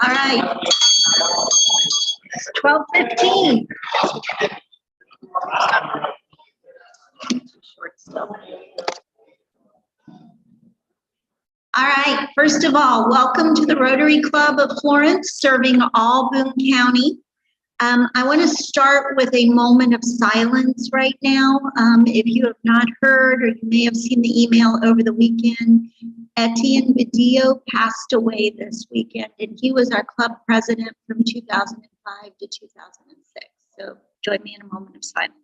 All right, 12:15. All right, first of all, welcome to the Rotary Club of Florence, serving all Boone County. I want to start with a moment of silence right now. If you have not heard, or you may have seen the email over the weekend, Etienne Badillo passed away this weekend, and he was our club president from 2005 to 2006. So join me in a moment of silence.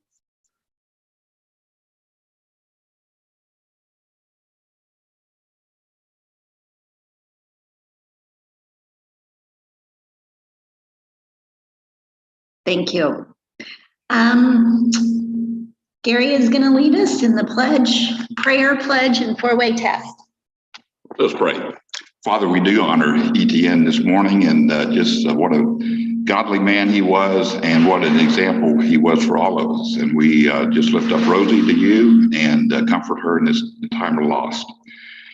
Thank you. Gary is going to lead us in the pledge, prayer pledge, and four-way test. Let's pray. Father, we do honor Etienne this morning, and just what a godly man he was, and what an example he was for all of us. And we just lift up Rosie to you and comfort her in this time of loss.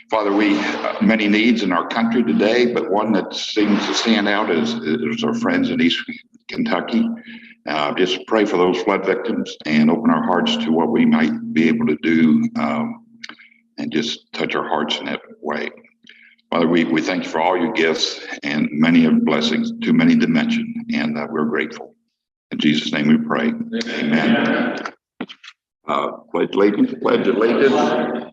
Father, we many needs in our country today, but one that seems to stand out is our friends in East Kentucky. Just pray for those flood victims and open our hearts to what we might be able to do, and just touch our hearts in that way. Father, we thank you for all your gifts and many of blessings, too many to mention, and we're grateful. In Jesus' name we pray. Amen. Pledge allegiance. Pledge allegiance.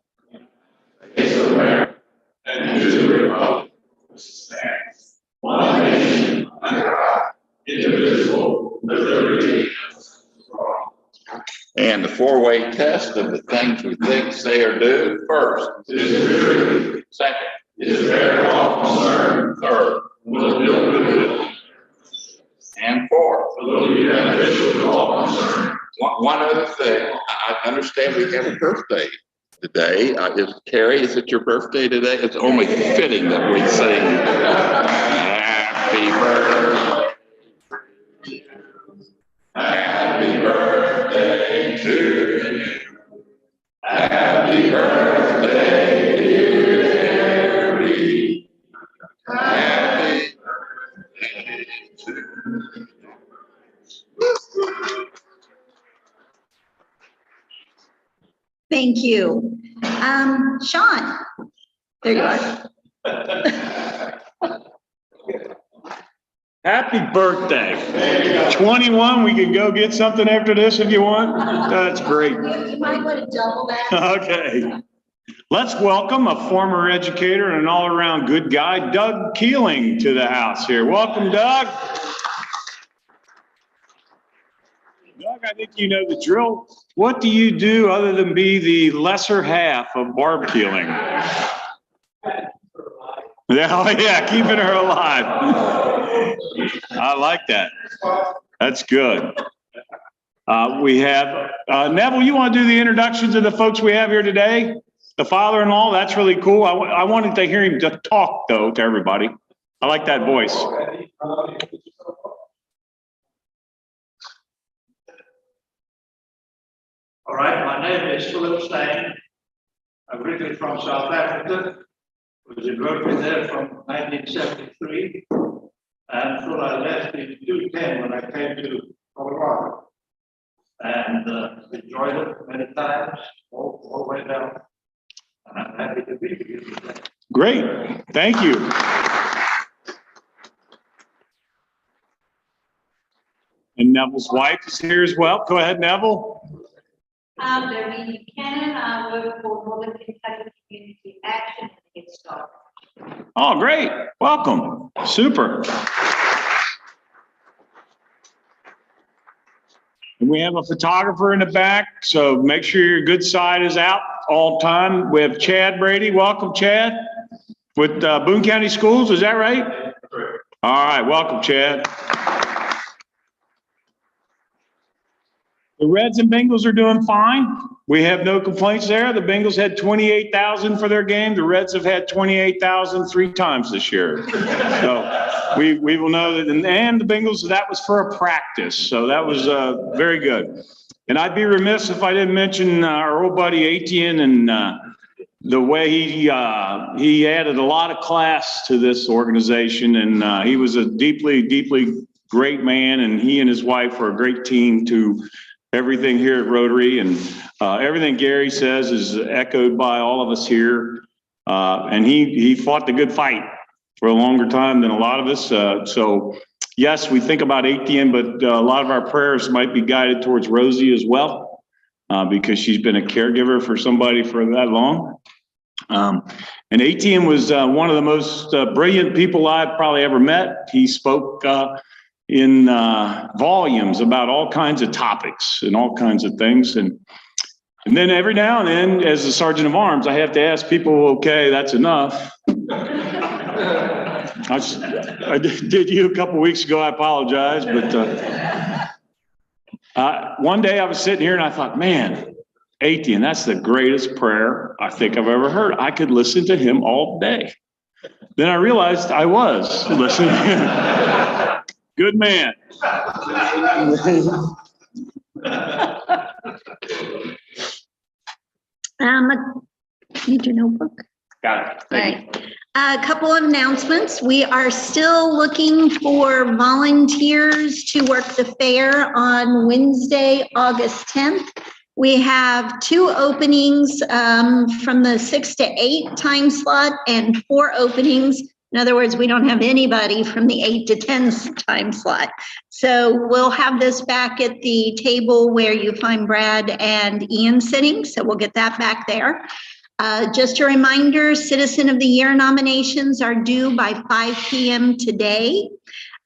And to the republic which stands one nation under God, indivisible, with liberty and justice for all. And the four-way test of the things we think, say, or do. First, is true. Second, is there all concern. Third, will it build good. And fourth, will be beneficial to all concerned. One other thing, I understand we have a birthday today. Carrie, is it your birthday today? It's only fitting that we sing Happy Birthday. Happy birthday to you. Happy birthday, dear Carrie. Happy Thank you. Sean, there you are. Happy birthday. 21, we can go get something after this if you want. That's great. You might want to double that. Okay. Let's welcome a former educator and an all-around good guy, Doug Keeling, to the house here. Welcome, Doug. Doug, I think you know the drill. What do you do other than be the lesser half of Barb Keeling? Yeah, keeping her alive. I like that. That's good. We have, Neville, you want to do the introductions of the folks we have here today? The father-in-law, that's really cool. I wanted to hear him talk, though, to everybody. I like that voice. All right, my name is Florence. I'm originally from South Africa. Was in Rotary there from 1973, until I left in 2010 when I came to Colorado, and enjoyed it many times, all the way down. And I'm happy to be here today. Great, thank you. And Neville's wife is here as well. Go ahead, Neville. I'm Doreen Buchanan. I work for Northern Kentucky Community Action and Get Started. Oh, great. Welcome. Super. And we have a photographer in the back, so make sure your good side is out all the time. We have Chad Brady. Welcome, Chad, with Boone County Schools. Is that right? All right. Welcome, Chad. The Reds and Bengals are doing fine. We have no complaints there. The Bengals had 28,000 for their game. The Reds have had 28,000 3 times this year. So we will know that. And the Bengals, that was for a practice. So that was very good. And I'd be remiss if I didn't mention our old buddy Etienne and the way he added a lot of class to this organization. And he was a deeply, deeply great man. And he and his wife were a great team to everything here at Rotary, and everything Gary says is echoed by all of us here. And he fought the good fight for a longer time than a lot of us. So yes, we think about Etienne, but a lot of our prayers might be guided towards Rosie as well, because she's been a caregiver for somebody for that long. And Etienne was one of the most brilliant people I've probably ever met. He spoke in volumes about all kinds of topics and all kinds of things. And then every now and then, as a sergeant of arms, I have to ask people, okay, that's enough. I did you a couple of weeks ago, I apologize. But one day I was sitting here and I thought, man, Etienne, that's the greatest prayer I think I've ever heard. I could listen to him all day. Then I realized I was listening to him. Good man. Need your notebook? Got it. All right. A couple of announcements. We are still looking for volunteers to work the fair on Wednesday, August 10th. We have 2 openings from the 6 to 8 time slot and 4 openings. In other words, we don't have anybody from the 8 to 10 time slot. So we'll have this back at the table where you find Brad and Ian sitting. So we'll get that back there. Just a reminder, Citizen of the Year nominations are due by 5 p.m. today.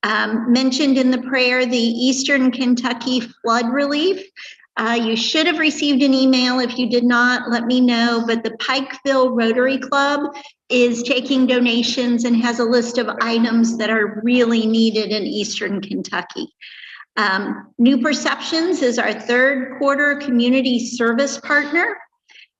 Mentioned in the prayer, the Eastern Kentucky flood relief. You should have received an email. If you did not, let me know. But the Pikeville Rotary Club is taking donations and has a list of items that are really needed in Eastern Kentucky. New Perceptions is our 3rd quarter community service partner.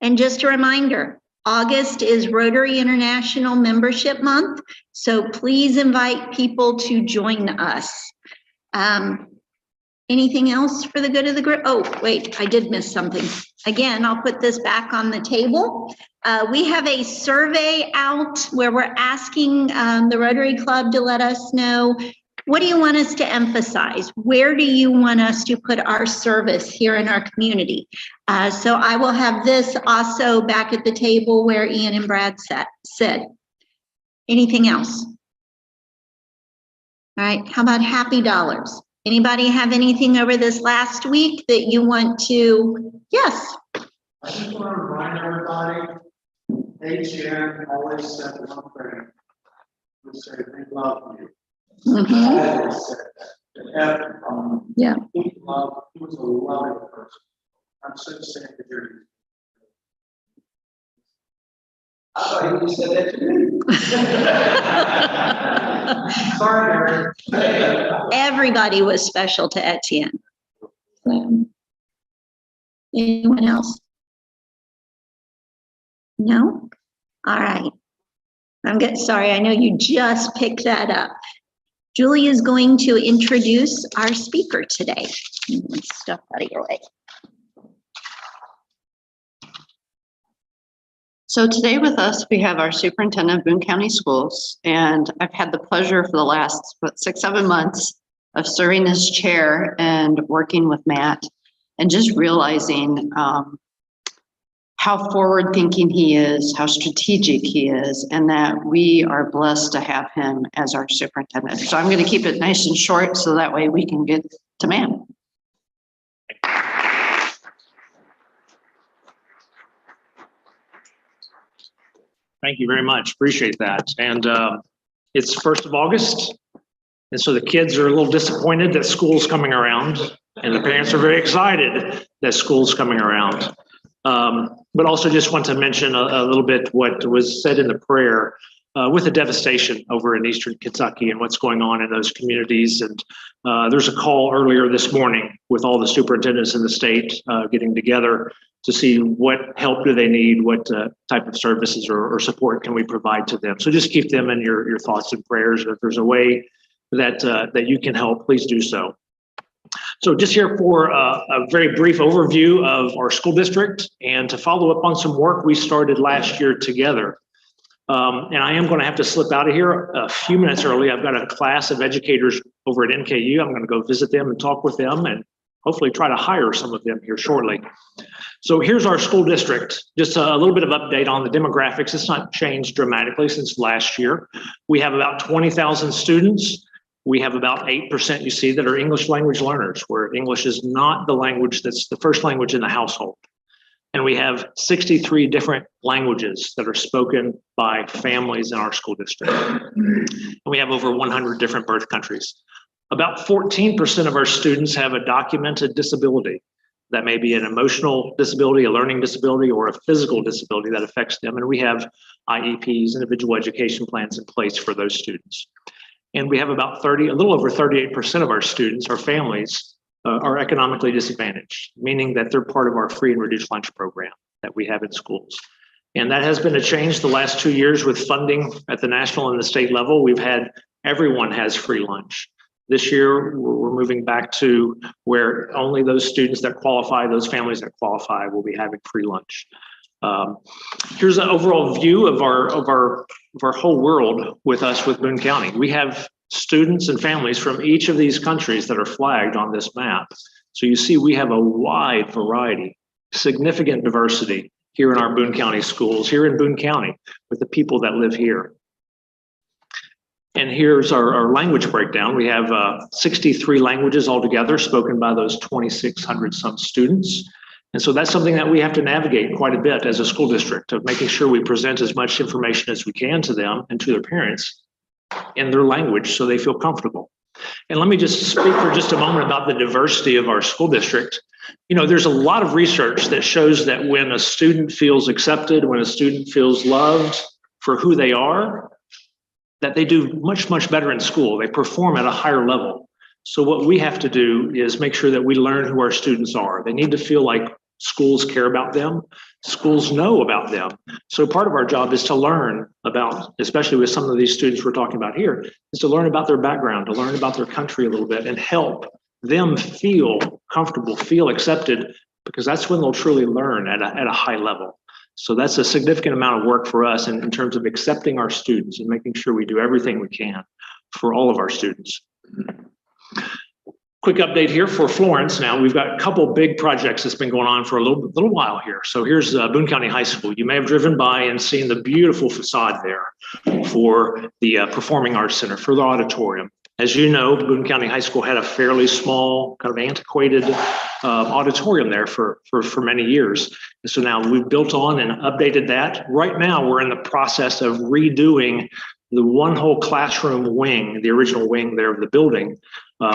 And just a reminder, August is Rotary International Membership Month, so please invite people to join us. Anything else for the good of the group? Oh, wait, I did miss something. Again, I'll put this back on the table. We have a survey out where we're asking the Rotary Club to let us know What do you want us to emphasize? Where do you want us to put our service here in our community? So I will have this also back at the table where Ian and Brad said. Anything else? All right, how about happy dollars? Anybody have anything over this last week that you want to, yes? I just want to remind everybody, HN always said one thing. We say, we love you. Mhm. Always said that. Yeah. He was a loving person. I'm so sad to hear you. I thought you said that to me. Sorry, Mary. Everybody was special to Etienne. Anyone else? No? All right. Sorry, I know you just picked that up. Julie is going to introduce our speaker today. Let's stuff out of your way. So today with us, we have our superintendent of Boone County Schools, and I've had the pleasure for the last 6-7 months of serving as chair and working with Matt and just realizing how forward-thinking he is, how strategic he is, and that we are blessed to have him as our superintendent. So I'm going to keep it nice and short so that way we can get to Matt. Thank you very much. Appreciate that. And it's 1st of August. And so the kids are a little disappointed that school's coming around, and the parents are very excited that school's coming around. But also just want to mention a little bit what was said in the prayer with the devastation over in Eastern Kentucky and what's going on in those communities. And there's a call earlier this morning with all the superintendents in the state getting together to see what help do they need, what type of services or support can we provide to them. So just keep them in your thoughts and prayers. If there's a way that you can help, please do so. So just here for a very brief overview of our school district and to follow up on some work we started last year together. And I am going to have to slip out of here a few minutes early. I've got a class of educators over at NKU. I'm going to go visit them and talk with them and hopefully try to hire some of them here shortly. So here's our school district. Just a little bit of update on the demographics. It's not changed dramatically since last year. We have about 20,000 students. We have about 8% you see that are English language learners, where English is not the language that's the first language in the household. And we have 63 different languages that are spoken by families in our school district. And we have over 100 different birth countries. About 14% of our students have a documented disability. That may be an emotional disability, a learning disability, or a physical disability that affects them. And we have IEPs, individual education plans in place for those students. And we have about a little over 38% of our students, our families, are economically disadvantaged, meaning that they're part of our free and reduced lunch program that we have in schools. And that has been a change the last 2 years with funding at the national and the state level. We've had, everyone has free lunch. This year, we're moving back to where only those students that qualify, those families that qualify will be having free lunch. Here's an overall view of our whole world with us with Boone County. We have students and families from each of these countries that are flagged on this map. So you see we have a wide variety, significant diversity here in our Boone County schools, here in Boone County with the people that live here. And here's our language breakdown. We have 63 languages altogether spoken by those 2,600 some students. And so that's something that we have to navigate quite a bit as a school district, of making sure we present as much information as we can to them and to their parents in their language so they feel comfortable. And let me just speak for just a moment about the diversity of our school district. You know, there's a lot of research that shows that when a student feels accepted, when a student feels loved for who they are, that they do much, much better in school. They perform at a higher level. So what we have to do is make sure that we learn who our students are. They need to feel like schools care about them. Schools know about them. So part of our job is to learn about, especially with some of these students we're talking about here, is to learn about their background, to learn about their country a little bit and help them feel comfortable, feel accepted, because that's when they'll truly learn at a high level. So that's a significant amount of work for us in terms of accepting our students and making sure we do everything we can for all of our students. Quick update here for Florence. Now we've got a couple big projects that's been going on for a little while here. So here's Boone County High School. You may have driven by and seen the beautiful facade there for the Performing Arts Center, for the auditorium. As you know, Boone County High School had a fairly small, kind of antiquated auditorium there for many years. And so now we've built on and updated that. Right now, we're in the process of redoing the one whole classroom wing, the original wing there of the building,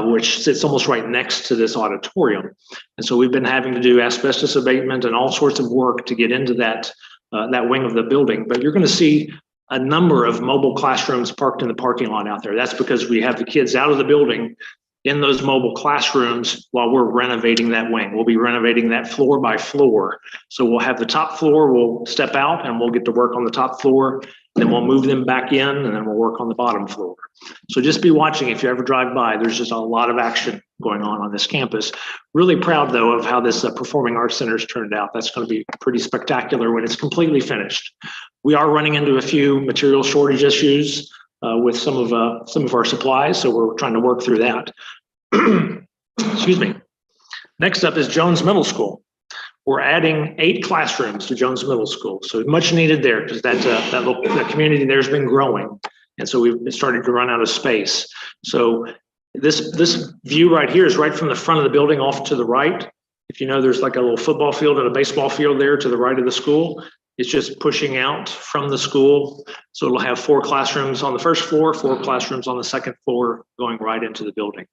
which sits almost right next to this auditorium. And so we've been having to do asbestos abatement and all sorts of work to get into that wing of the building. But you're going to see a number of mobile classrooms parked in the parking lot out there. That's because we have the kids out of the building in those mobile classrooms while we're renovating that wing. We'll be renovating that floor by floor. So we'll have the top floor, we'll step out and we'll get to work on the top floor. Then we'll move them back in and then we'll work on the bottom floor. So just be watching if you ever drive by. There's just a lot of action going on this campus. Really proud though of how this Performing Arts Center has turned out. That's going to be pretty spectacular when it's completely finished. We are running into a few material shortage issues with some of our supplies, so we're trying to work through that. Excuse me. Next up is Jones Middle School. We're adding 8 classrooms to Jones Middle School, so much needed there because that community there has been growing, and so we've started to run out of space. So this view right here is right from the front of the building off to the right. If you know, there's like a little football field and a baseball field there to the right of the school. It's just pushing out from the school. So it'll have 4 classrooms on the first floor, 4 classrooms on the second floor going right into the building.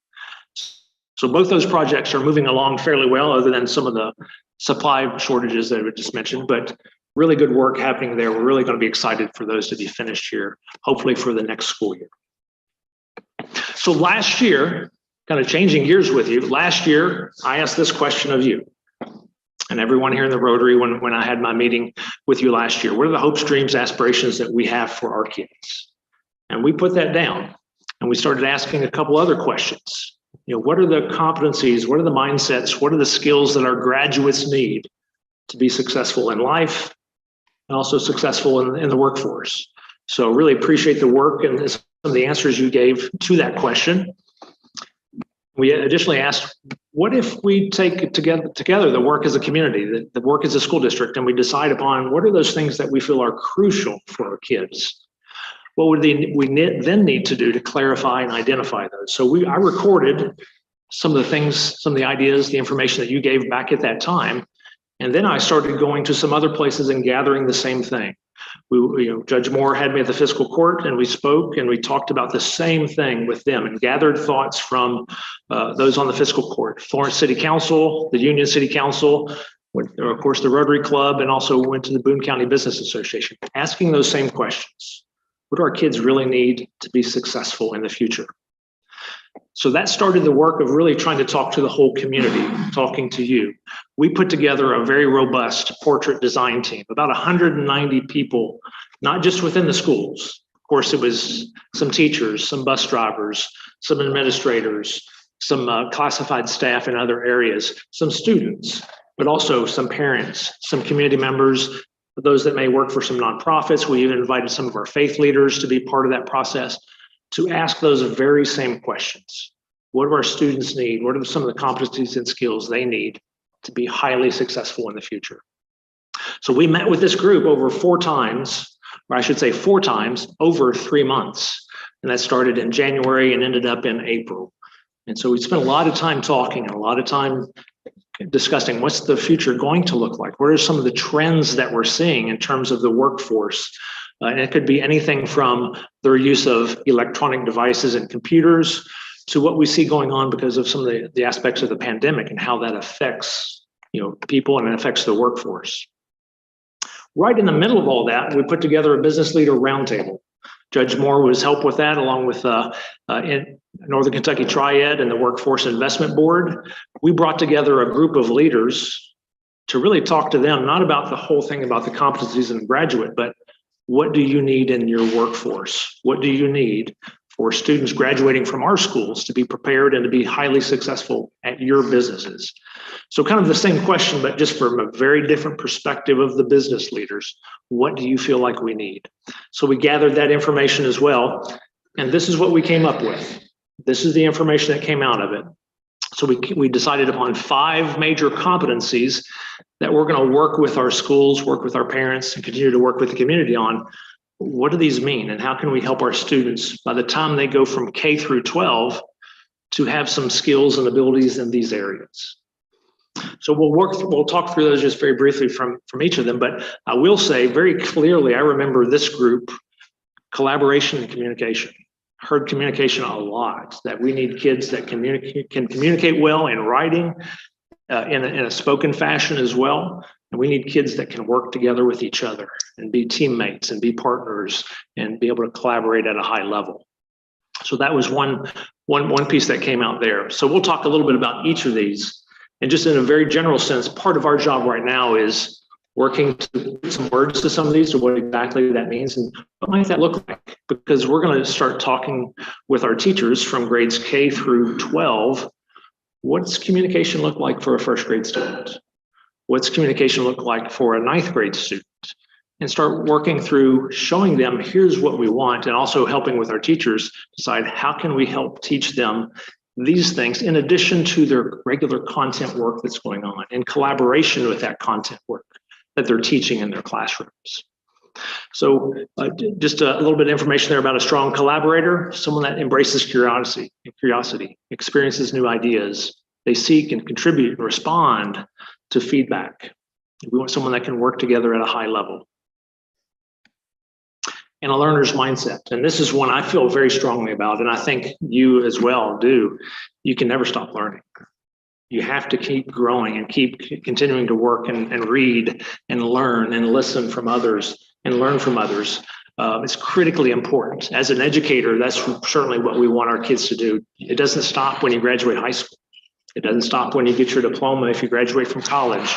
So both those projects are moving along fairly well, other than some of the supply shortages that I just mentioned, but really good work happening there. We're really going to be excited for those to be finished here, hopefully for the next school year. So last year, kind of changing gears with you, last year, I asked this question of you and everyone here in the Rotary when I had my meeting with you last year. What are the hopes, dreams, aspirations that we have for our kids? And we put that down and we started asking a couple other questions. You know, what are the competencies? What are the mindsets? What are the skills that our graduates need to be successful in life and also successful in the workforce? So really appreciate the work and some of the answers you gave to that question. We additionally asked, what if we take together the work as a community, the work as a school district, and we decide upon what are those things that we feel are crucial for our kids? What would we then need to do to clarify and identify those? So I recorded some of the things, some of the ideas, the information that you gave back at that time. And then I started going to some other places and gathering the same thing. Judge Moore had me at the fiscal court and we spoke and we talked about the same thing with them and gathered thoughts from those on the fiscal court, Florence City Council, the Union City Council, of course, the Rotary Club, and also went to the Boone County Business Association, asking those same questions. What do our kids really need to be successful in the future? So that started the work of really trying to talk to the whole community, talking to you. We put together a very robust portrait design team, about 190 people, not just within the schools. Of course, it was some teachers, some bus drivers, some administrators, some classified staff in other areas, some students, but also some parents, some community members, those that may work for some nonprofits. We even invited some of our faith leaders to be part of that process to ask those very same questions. What do our students need? What are some of the competencies and skills they need to be highly successful in the future? So we met with this group over 4 times, or I should say 4 times over 3 months. And that started in January and ended up in April. And so we spent a lot of time talking and a lot of time discussing what's the future going to look like? What are some of the trends that we're seeing in terms of the workforce? And it could be anything from their use of electronic devices and computers to what we see going on because of some of the aspects of the pandemic and how that affects, people and it affects the workforce. Right in the middle of all that, we put together a business leader roundtable. Judge Moore was helped with that, along with in Northern Kentucky Triad and the Workforce Investment Board. We brought together a group of leaders to really talk to them, not about the whole thing about the competencies in the graduate, but what do you need in your workforce? What do you need for students graduating from our schools to be prepared and to be highly successful at your businesses? So kind of the same question, but just from a very different perspective of the business leaders. What do you feel like we need? So we gathered that information as well. And this is what we came up with. This is the information that came out of it. So we decided upon 5 major competencies that we're going to work with our schools, work with our parents, and continue to work with the community on. What do these mean, and how can we help our students by the time they go from K through 12 to have some skills and abilities in these areas? So we'll talk through those just very briefly from each of them, but I will say very clearly, I remember this group, collaboration and communication. Heard communication a lot, that we need kids that can communicate well in writing, in a spoken fashion as well. And we need kids that can work together with each other and be teammates and be partners and be able to collaborate at a high level. So that was one piece that came out there. So we'll talk a little bit about each of these. And just in a very general sense, part of our job right now is working to put some words to some of these, to what exactly that means and what might that look like? Because we're going to start talking with our teachers from grades K through 12. What's communication look like for a first grade student? What's communication look like for a 9th grade student? And start working through showing them, here's what we want, and also helping with our teachers decide how can we help teach them these things in addition to their regular content work that's going on, in collaboration with that content work that they're teaching in their classrooms. So just a little bit of information there about a strong collaborator, someone that embraces curiosity, experiences new ideas. They seek and contribute and respond to feedback. We want someone that can work together at a high level. And a learner's mindset. And this is one I feel very strongly about, and I think you as well do. You can never stop learning. You have to keep growing and keep continuing to work and read and learn and listen from others and learn from others. It's critically important. As an educator, that's certainly what we want our kids to do. It doesn't stop when you graduate high school. It doesn't stop when you get your diploma if you graduate from college.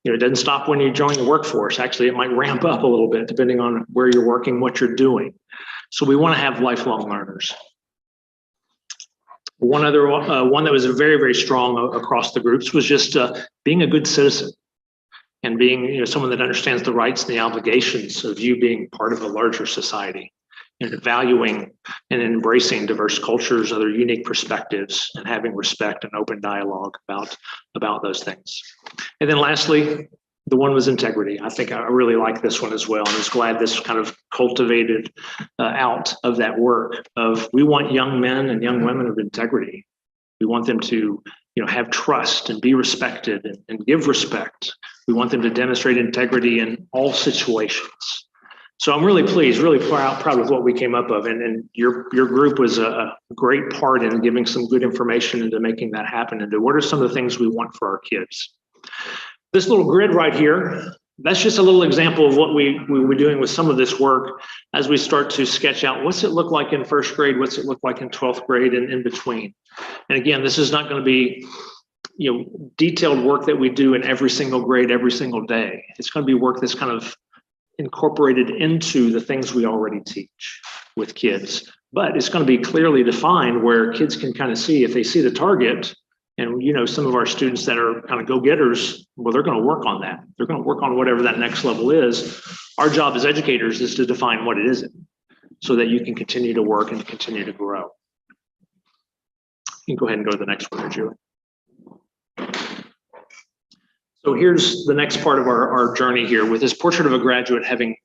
You know, it doesn't stop when you join the workforce. Actually, it might ramp up a little bit depending on where you're working, what you're doing. So we want to have lifelong learners. One other one that was very, very strong across the groups was just being a good citizen and being someone that understands the rights and the obligations of you being part of a larger society, and valuing and embracing diverse cultures, other unique perspectives, and having respect and open dialogue about those things. And then lastly, the one was integrity. I think I really like this one as well, and I was glad this kind of cultivated out of that work of, we want young men and young women of integrity. We want them to have trust and be respected and give respect. We want them to demonstrate integrity in all situations. So I'm really pleased, really proud of what we came up with, and your group was a great part in giving some good information into making that happen, and what are some of the things we want for our kids. This little grid right here, that's just a little example of what we were doing with some of this work as we start to sketch out what's it look like in 1st grade, what's it look like in 12th grade, and in between. And again, this is not going to be detailed work that we do in every single grade every single day. It's going to be work that's kind of incorporated into the things we already teach with kids, but it's going to be clearly defined where kids can kind of see, if they see the target, and some of our students that are kind of go-getters, well, they're going to work on that. They're going to work on whatever that next level is. Our job as educators is to define what it isn't, so that you can continue to work and continue to grow. You can go ahead and go to the next one, Julie. So here's the next part of our journey here, with this portrait of a graduate having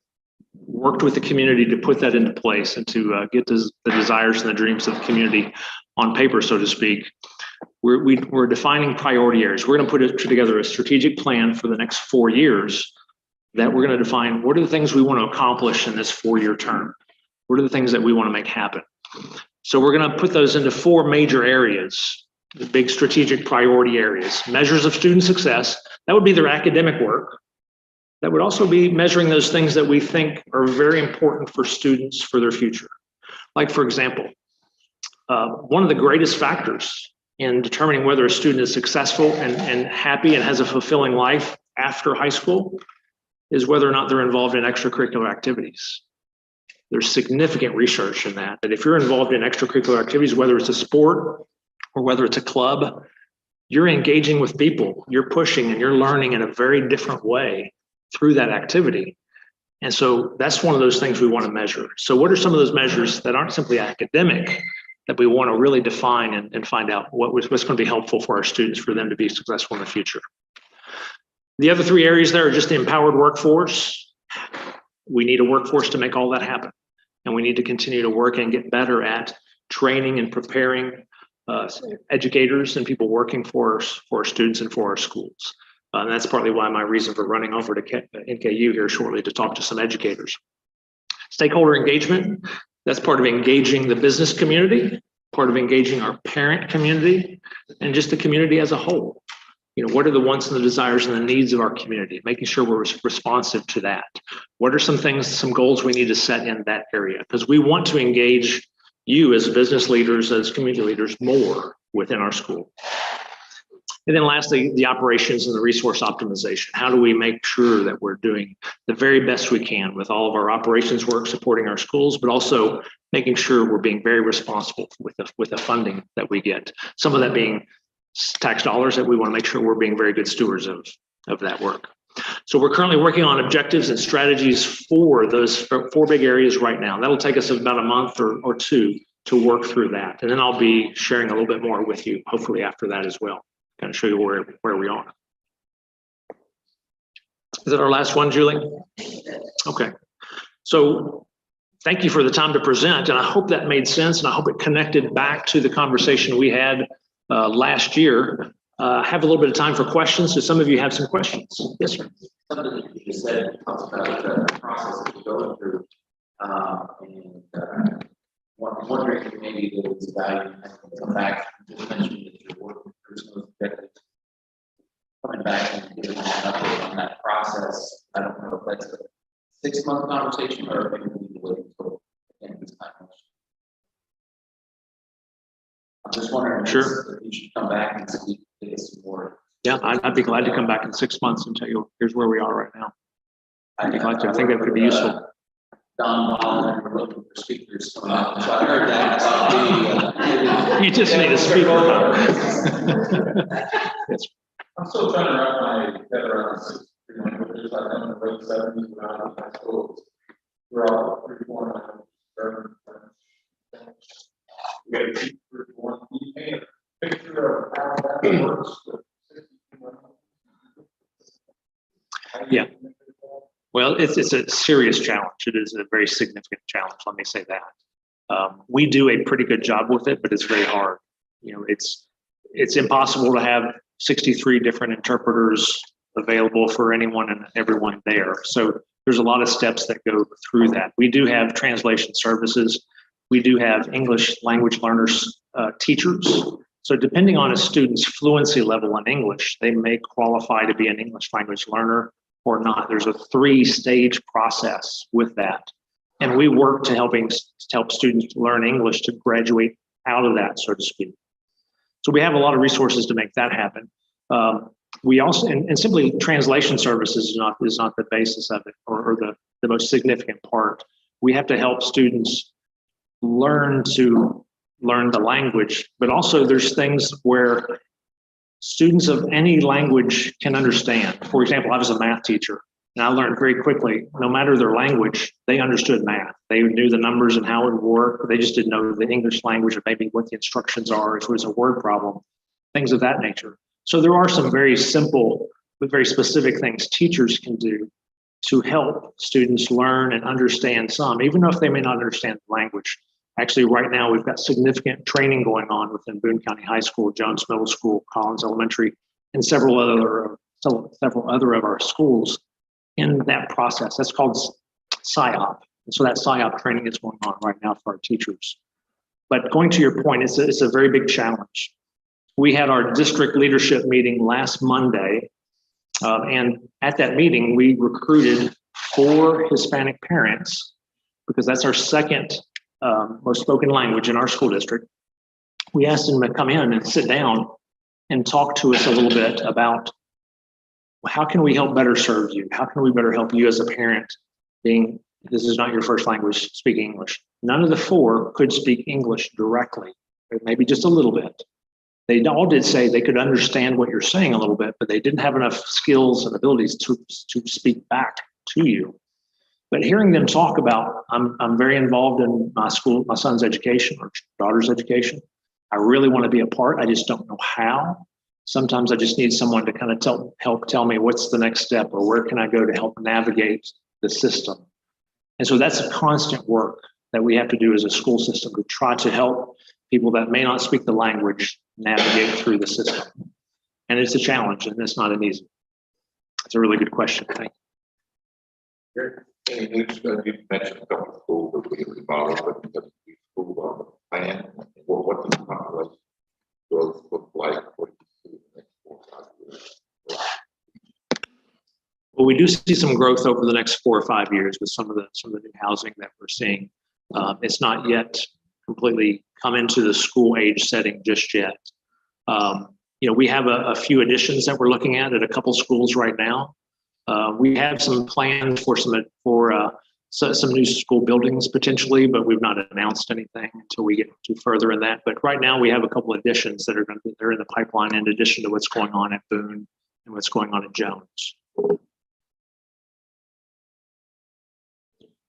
worked with the community to put that into place and to get the desires and the dreams of the community on paper, so to speak. We're defining priority areas. We're going to put together a strategic plan for the next 4 years that we're going to define what are the things we want to accomplish in this 4-year term. What are the things that we want to make happen? So we're going to put those into 4 major areas, the big strategic priority areas. Measures of student success, that would be their academic work. That would also be measuring those things that we think are very important for students for their future. Like, for example, one of the greatest factors in determining whether a student is successful and happy and has a fulfilling life after high school is whether or not they're involved in extracurricular activities. There's significant research in that if you're involved in extracurricular activities, whether it's a sport or whether it's a club, you're engaging with people, you're pushing and you're learning in a very different way through that activity. And so that's one of those things we want to measure. So what are some of those measures that aren't simply academic, that we want to really define and find out what's going to be helpful for our students for them to be successful in the future. The other three areas there are just the empowered workforce. We need a workforce to make all that happen. And we need to continue to work and get better at training and preparing educators and people working for our students and for our schools. And that's partly why my reason for running over to NKU here shortly to talk to some educators. Stakeholder engagement, that's part of engaging the business community, part of engaging our parent community, and just the community as a whole. You know, what are the wants and the desires and the needs of our community? Making sure we're responsive to that. What are some things, some goals we need to set in that area? Because we want to engage you as business leaders, as community leaders, more within our school. And then lastly, the operations and the resource optimization. How do we make sure that we're doing the very best we can with all of our operations work supporting our schools, but also making sure we're being very responsible with the funding that we get. Some of that being tax dollars that we want to make sure we're being very good stewards of that work. So we're currently working on objectives and strategies for those four big areas right now. That'll take us about a month or two to work through that. And then I'll be sharing a little bit more with you, hopefully after that as well. Kind of show you where we are. Is that our last one, Julie? Okay. So thank you for the time to present. And I hope that made sense. And I hope it connected back to the conversation we had last year. Have a little bit of time for questions. So some of you have some questions. Yes, sir. Something that you just said talks about the process that you're going through. And wondering if maybe there was value to come back. You just mentioned that you're working through some of the objectives. Coming back and giving an update on that process. I don't know if that's a 6-month conversation or if maybe we need to wait until the end of this time. I'm just wondering if you should come back and see get some more. Yeah, I'd be glad to come back in 6 months and tell you here's where we are right now. I'd be glad to. I think that could be useful. Don Ball, we're looking for speakers coming up. So I heard that. You just need a speaker. Yes. I'm still trying to wrap my head around this. Languages. I know in the late 70s when I was in high school, we're all pretty foreign languages. We got to keep one. You paint a picture of how that works. Yeah. Well, it's a serious challenge. It is a very significant challenge. Let me say that. We do a pretty good job with it, but it's very hard. You know, it's impossible to have 63 different interpreters available for anyone and everyone there. So there's a lot of steps that go through that. We do have translation services. We do have English language learners, teachers. So depending on a student's fluency level in English, they may qualify to be an English language learner or not. There's a 3-stage process with that. And we work to help students learn English to graduate out of that, so to speak. So we have a lot of resources to make that happen. We also, and simply translation services is not the basis of it or the most significant part. We have to help students learn the language, but also there's things where students of any language can understand. For example, I was a math teacher and I learned very quickly, no matter their language, they understood math. They knew the numbers and how it would work. They just didn't know the English language or maybe what the instructions are if it was a word problem, things of that nature. So there are some very simple, but very specific things teachers can do to help students learn and understand some, even if they may not understand the language. Actually, right now, we've got significant training going on within Boone County High School, Jones Middle School, Collins Elementary, and several other of our schools in that process. That's called PSYOP. And so that PSYOP training is going on right now for our teachers. But going to your point, it's a very big challenge. We had our district leadership meeting last Monday. And at that meeting, we recruited 4 Hispanic parents because that's our second most spoken language in our school district. We asked them to come in and sit down and talk to us a little bit about how can we help better serve you? How can we better help you as a parent being, this is not your first language, speaking English. None of the 4 could speak English directly, maybe just a little bit. They all did say they could understand what you're saying a little bit, but they didn't have enough skills and abilities to speak back to you. But hearing them talk about, I'm very involved in my son's education or daughter's education. I really want to be a part. I just don't know how. Sometimes I just need someone to kind of help tell me what's the next step or where can I go to help navigate the system. And so that's a constant work that we have to do as a school system to try to help people that may not speak the language navigate through the system. And it's a challenge, and it's not an easy. It's a really good question. Thank you. You mentioned a couple of schools that we have involved with the school plan. What does the population growth look like? What do you see in the next 4 or 5 years? Well, we do see some growth over the next 4 or 5 years with some of the new housing that we're seeing. It's not yet completely come into the school age setting just yet. We have a few additions that we're looking at a couple schools right now. We have some plans for some new school buildings potentially, but we've not announced anything until we get too further in that. But right now we have a couple additions that they're in the pipeline in addition to what's going on at Boone and what's going on at Jones.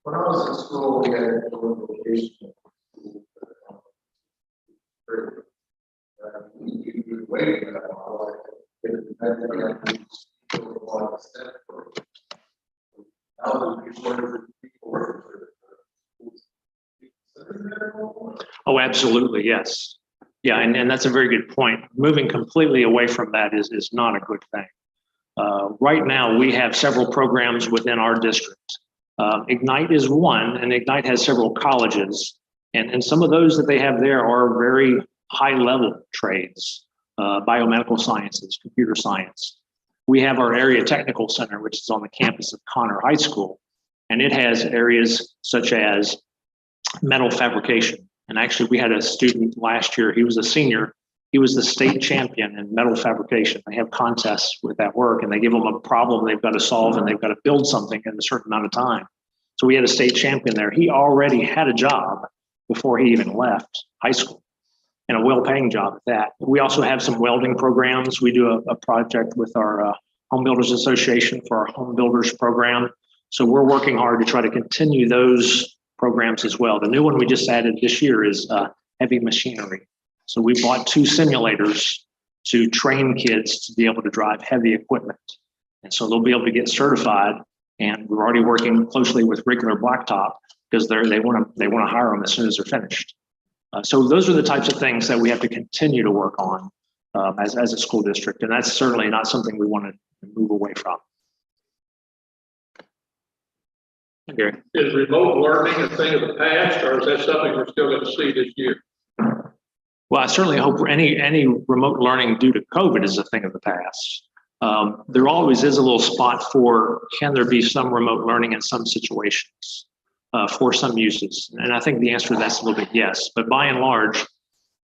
When I was in school, we had a location. You wait for that while Oh, absolutely, yes. Yeah, and that's a very good point. Moving completely away from that is not a good thing. Right now, we have several programs within our district. Ignite is one, and Ignite has several colleges. And some of those that they have there are very high-level trades, biomedical sciences, computer science. We have our area technical center, which is on the campus of Connor High School, and it has areas such as metal fabrication. And actually, we had a student last year, he was a senior, he was the state champion in metal fabrication. They have contests with that work, and they give them a problem they've got to solve, and they've got to build something in a certain amount of time. So we had a state champion there. He already had a job before he even left high school, and a well-paying job at that. We also have some welding programs. We do a project with our Home Builders Association for our Home Builders program. So we're working hard to try to continue those programs as well. The new one we just added this year is heavy machinery. So we bought 2 simulators to train kids to be able to drive heavy equipment. And so they'll be able to get certified. And we're already working closely with Regular Blacktop because they want to hire them as soon as they're finished. So those are the types of things that we have to continue to work on as a school district. And that's certainly not something we want to move away from. Okay. Is remote learning a thing of the past, or is that something we're still going to see this year? Well, I certainly hope any remote learning due to COVID is a thing of the past. There always is a little spot for, can there be some remote learning in some situations for some uses? And I think the answer to that's a little bit yes. But by and large,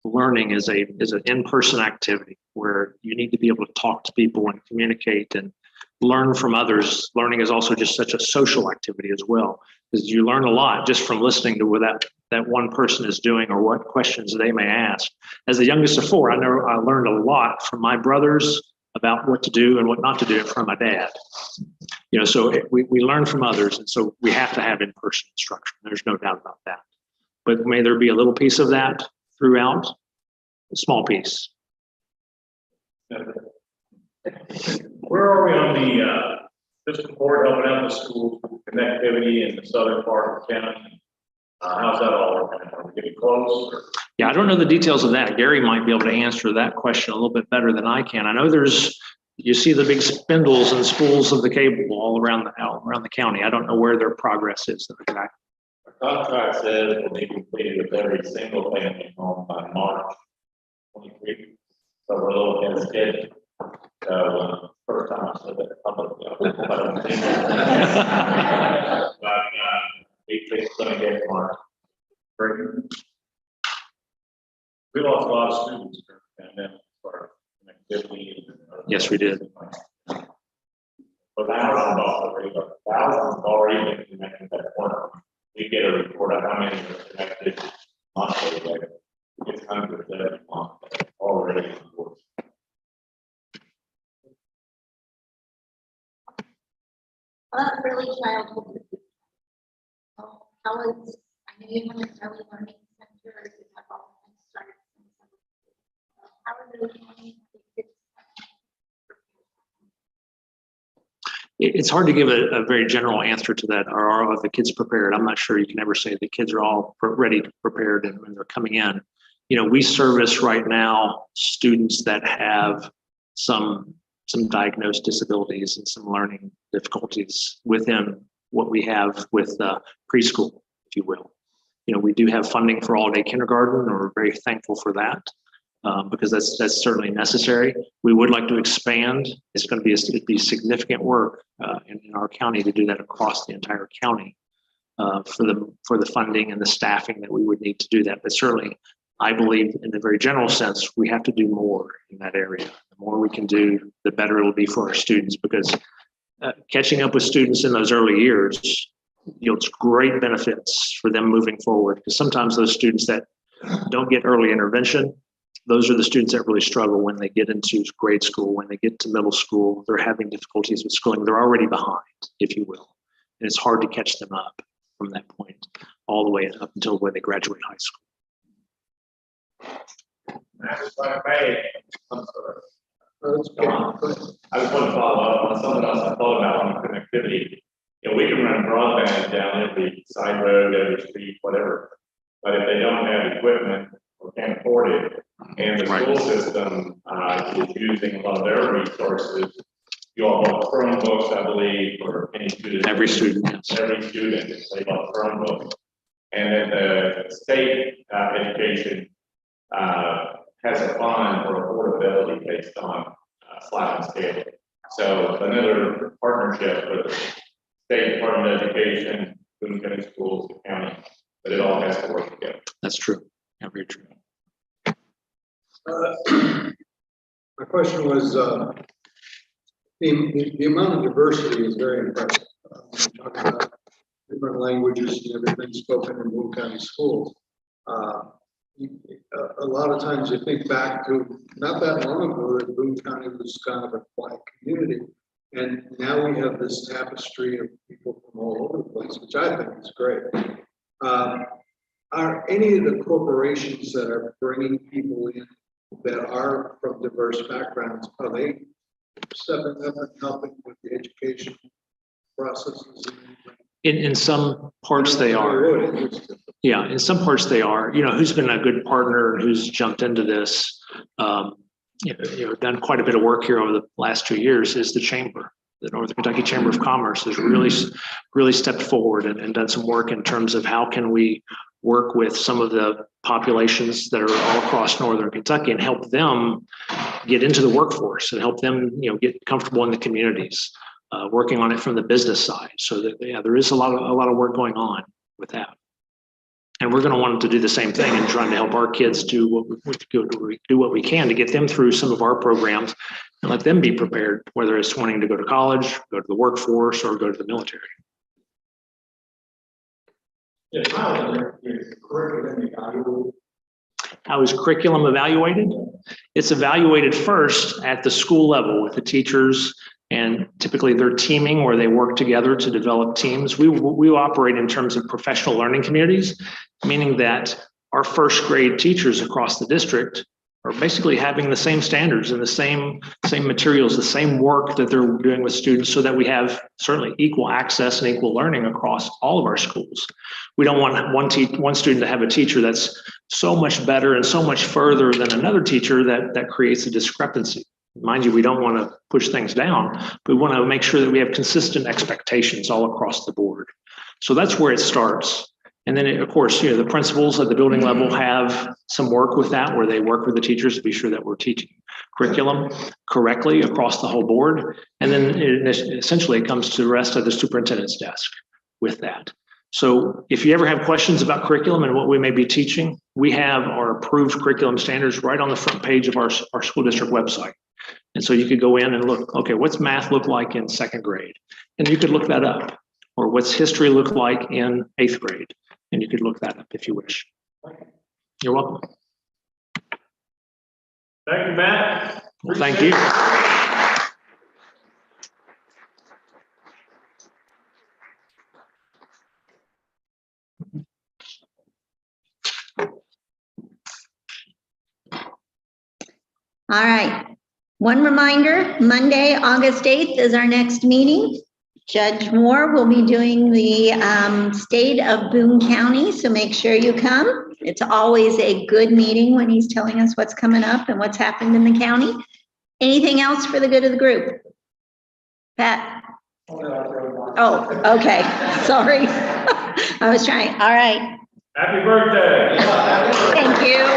learning is an in-person activity where you need to be able to talk to people and communicate and learn from others. Learning is also just such a social activity as well, because you learn a lot just from listening to what that one person is doing or what questions they may ask. As the youngest of 4, I know I learned a lot from my brothers about what to do and what not to do from my dad. So we learn from others, and so we have to have in-person instruction. There's no doubt about that. But may there be a little piece of that throughout, a small piece. Where are we on the fiscal court helping out the school connectivity in the southern part of the county? How's that all working? Are we getting close? Yeah, I don't know the details of that. Gary might be able to answer that question a little bit better than I can. I know you see the big spindles and spools of the cable all around the county. I don't know where their progress is. Our contract says it will be completed with every single family home by March 23. So we're a little ahead of schedule. First time I said that publicly. But we think it's going to get March. We lost a lot of students during the pandemic for connectivity. Yes, we did. But thousands already been connected at that point. We get a report of how many are connected monthly. It's hundreds every month already. Early childhood well as, I know you have an early learning center, you have all the things started. How are those going? It's hard to give a very general answer to that. Are all the kids prepared? I'm not sure you can ever say the kids are all ready, prepared, and when they're coming in. You know, we service right now students that have some diagnosed disabilities and some learning difficulties within what we have with preschool, if you will. You know, we do have funding for all-day kindergarten, and we're very thankful for that. Because that's certainly necessary. We would like to expand. It's going to be significant work in our county to do that across the entire county for the funding and the staffing that we would need to do that. But certainly, I believe in a very general sense, we have to do more in that area. The more we can do, the better it will be for our students, because catching up with students in those early years yields great benefits for them moving forward. Because sometimes those students that don't get early intervention, those are the students that really struggle when they get into grade school, when they get to middle school, they're having difficulties with schooling. They're already behind, if you will. And it's hard to catch them up from that point all the way up until when they graduate high school. I'm sorry. I just want to follow up on something else I thought about on connectivity. You know, we can run broadband down every side road, every street, whatever. But if they don't have equipment or can't afford it, and the school system is using a lot of their resources, you all bought Chromebooks, I believe, for any student. Every student, yes. Every student, they bought Chromebooks. And then the state education has a fund for affordability based on sliding scale. So another partnership with the State Department of Education, Boone County Schools, the county, but it all has to work together. That's true. Yeah, very true. My question was, the amount of diversity is very impressive. We're talking about different languages and everything spoken in Boone County schools. A lot of times you think back to not that long ago that Boone County was kind of a quiet community. And now we have this tapestry of people from all over the place, which I think is great. Are any of the corporations that are bringing people in that are from diverse backgrounds, are they stepping up and helping with the education processes? In some parts they are. Yeah, in some parts they are. You know, who's been a good partner, who's jumped into this, done quite a bit of work here over the last 2 years is the Chamber. The Northern Kentucky Chamber of Commerce has really stepped forward and done some work in terms of how can we work with some of the populations that are all across Northern Kentucky and help them get into the workforce and help them, get comfortable in the communities, working on it from the business side. So that, there is a lot of work going on with that. And we're going to want to do the same thing and trying to help our kids do what we can to get them through some of our programs and let them be prepared, whether it's wanting to go to college, go to the workforce, or go to the military. How is curriculum evaluated? It's evaluated first at the school level with the teachers, and typically they're teaming where they work together to develop teams. We operate in terms of professional learning communities, meaning that our first grade teachers across the district are basically having the same standards and the same materials, the same work that they're doing with students, so that we have certainly equal access and equal learning across all of our schools. We don't want one student to have a teacher that's so much better and so much further than another teacher that creates a discrepancy. Mind you, we don't want to push things down, but we want to make sure that we have consistent expectations all across the board. So that's where it starts. And then, of course, the principals at the building level have some work with that, where they work with the teachers to be sure that we're teaching curriculum correctly across the whole board. And then essentially it comes to the rest of the superintendent's desk with that. So if you ever have questions about curriculum and what we may be teaching, we have our approved curriculum standards right on the front page of our school district website. And so you could go in and look, okay, what's math look like in 2nd grade? And you could look that up. Or what's history look like in 8th grade? And you could look that up if you wish. You're welcome. Thank you, Matt. Well, thank you. All right. One reminder, Monday, August 8th is our next meeting. Judge Moore will be doing the state of Boone County, so make sure you come. It's always a good meeting when he's telling us what's coming up and what's happened in the county. Anything else for the good of the group? Pat? Oh, okay, sorry. I was trying, all right. Happy birthday. Thank you.